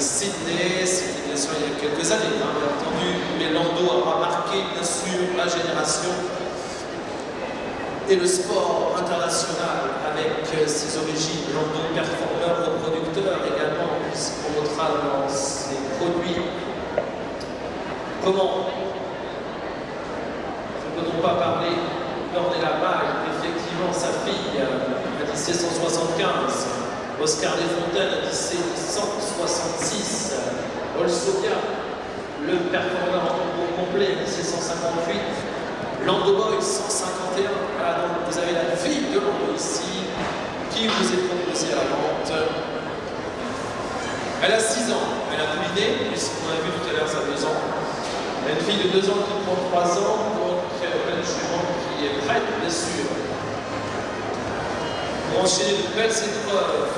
Sydney, c'était bien sûr il y a quelques années, hein, bien entendu, mais Lando aura marqué bien sûr la génération et le sport international avec ses origines. Lando, performeur, reproducteur également, puisqu'on notera dans ses produits. Comment ne peut-on pas parler d'Ornella Maille, effectivement sa fille, Odyssée 175, Oscar Desfontaines, Odyssée 166, Olsovia, le performeur en concours complet, Odyssée 158, Lando Boy 151. Voilà, donc vous avez la fille de Lando ici, qui vous est proposée à la vente. Elle a 6 ans, elle a pouliné, puisqu'on a vu tout à l'heure sa 2 ans. Elle a une fille de 2 ans qui prend 3 ans, donc une jument qui est prête, bien sûr, pour enchaîner de belles épreuves.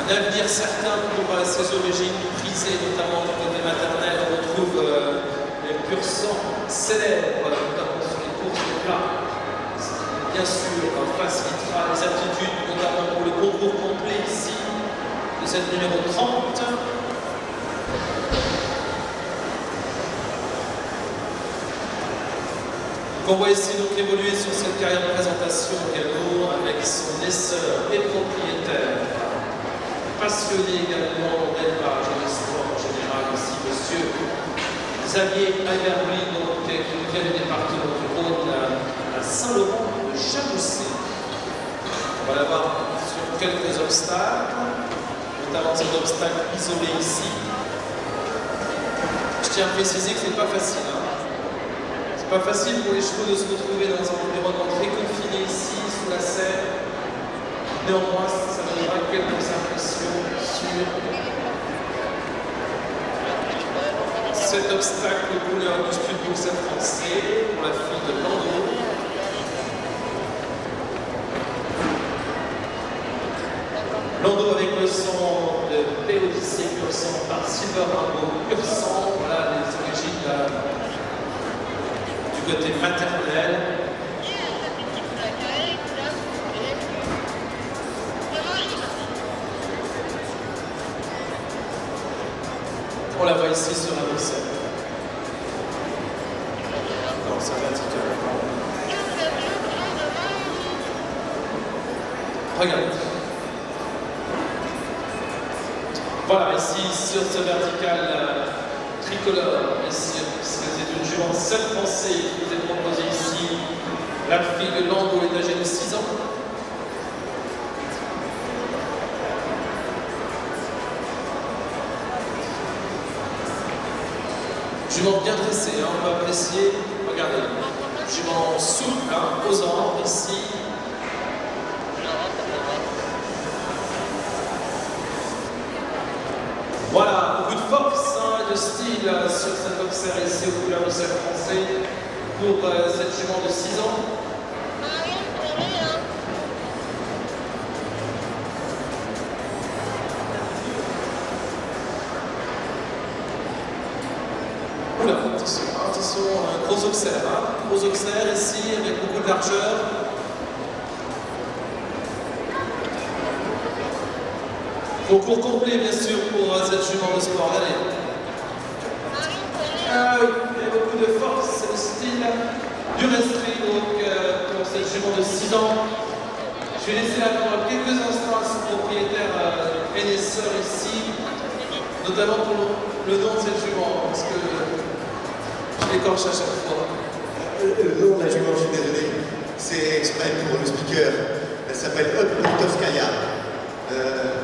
Un avenir certain pour ses origines prisées, notamment du côté maternel. On retrouve les pur sang célèbres, notamment sur les courses de plat. Bien sûr, facilitera les aptitudes, notamment pour le concours complet ici, de cette numéro 30. Qu'on voit ici donc évoluer sur cette carrière de présentation également avec son naisseur et propriétaire, passionné également d'élevage et de sport en général ici, monsieur Xavier Albertine, qui vient du département du Rhône à Saint-Laurent de Chamousset. On va l'avoir sur quelques obstacles, notamment cet obstacle isolé ici. Je tiens à préciser que ce n'est pas facile. C'est pas facile pour les chevaux de se retrouver dans un environnement très confiné ici, sous la serre. Néanmoins, ça donnera quelques impressions sur cet obstacle couleur du studio Saint Français pour la fille de Lando. Lando avec le sang de P-Odyssée pur sang par Silver Rainbow pur sang. Voilà les origines du côté maternel. On la voit ici sur un dossier. Non, c'est vertical. Regarde. Voilà, ici sur ce vertical tricolore, ici, puisque c'est une jument seul français qui vous est proposée ici. La fille de Lando est âgée de 6 ans. Jument bien dressée, hein, on peut apprécier. Regardez, jument souple, hein, posant ici. Voilà, beaucoup de force, hein, de style sur cet observe ici aux couleurs du cerf français pour cette jument de 6 ans. Oula, attention, un gros observe, hein, gros observe ici avec beaucoup de largeur. Concours complet, bien sûr, pour cette jument de sport. Allez. Oui, il y a beaucoup de force, c'est le style du restri, donc pour cette jument de 6 ans. Je vais laisser la parole quelques instants à son propriétaire et naisseur ici, notamment pour le nom de cette jument, parce que je l'écorche à chaque fois. Le nom de la jument, je suis désolé, c'est exprès pour le speaker. Elle s'appelle Politovskaya.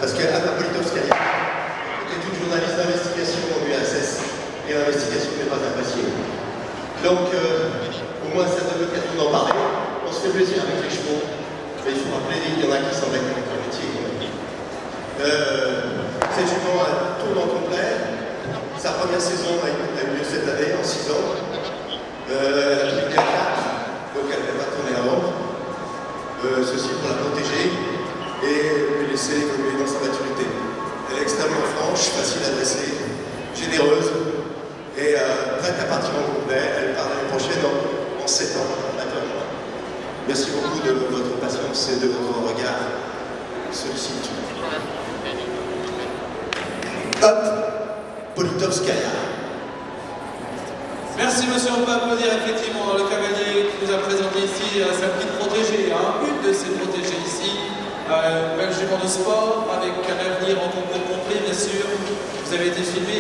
Parce qu'Anna Politovskaya était une journaliste d'investigation au UASS et l'investigation n'est pas un papier. Donc, au moins, ça donne l'occasion d'en parler. On se fait plaisir avec les chevaux, mais il faut rappeler qu'il y en a qui s'en mettent avec leur métier. Cette jument tourne en complet. Sa première saison a eu lieu cette année, en 6 ans. Elle a pris bien 4, donc elle ne va pas tourner avant. Ceci pour la protéger et lui laisser évoluer dans sa maturité. Elle est extrêmement franche, facile à dresser, généreuse et prête à partir en complet. Elle part l'année prochaine en 7 ans, naturellement. Merci beaucoup de votre patience et de votre regard sollicitude. Hop, Politovskaya. Merci monsieur, on peut applaudir effectivement le cavalier qui nous a présenté ici sa petite protégée, une de ses protégées ici, une belle jument de sport avec un avenir en concours complet bien sûr. Vous avez été filmé.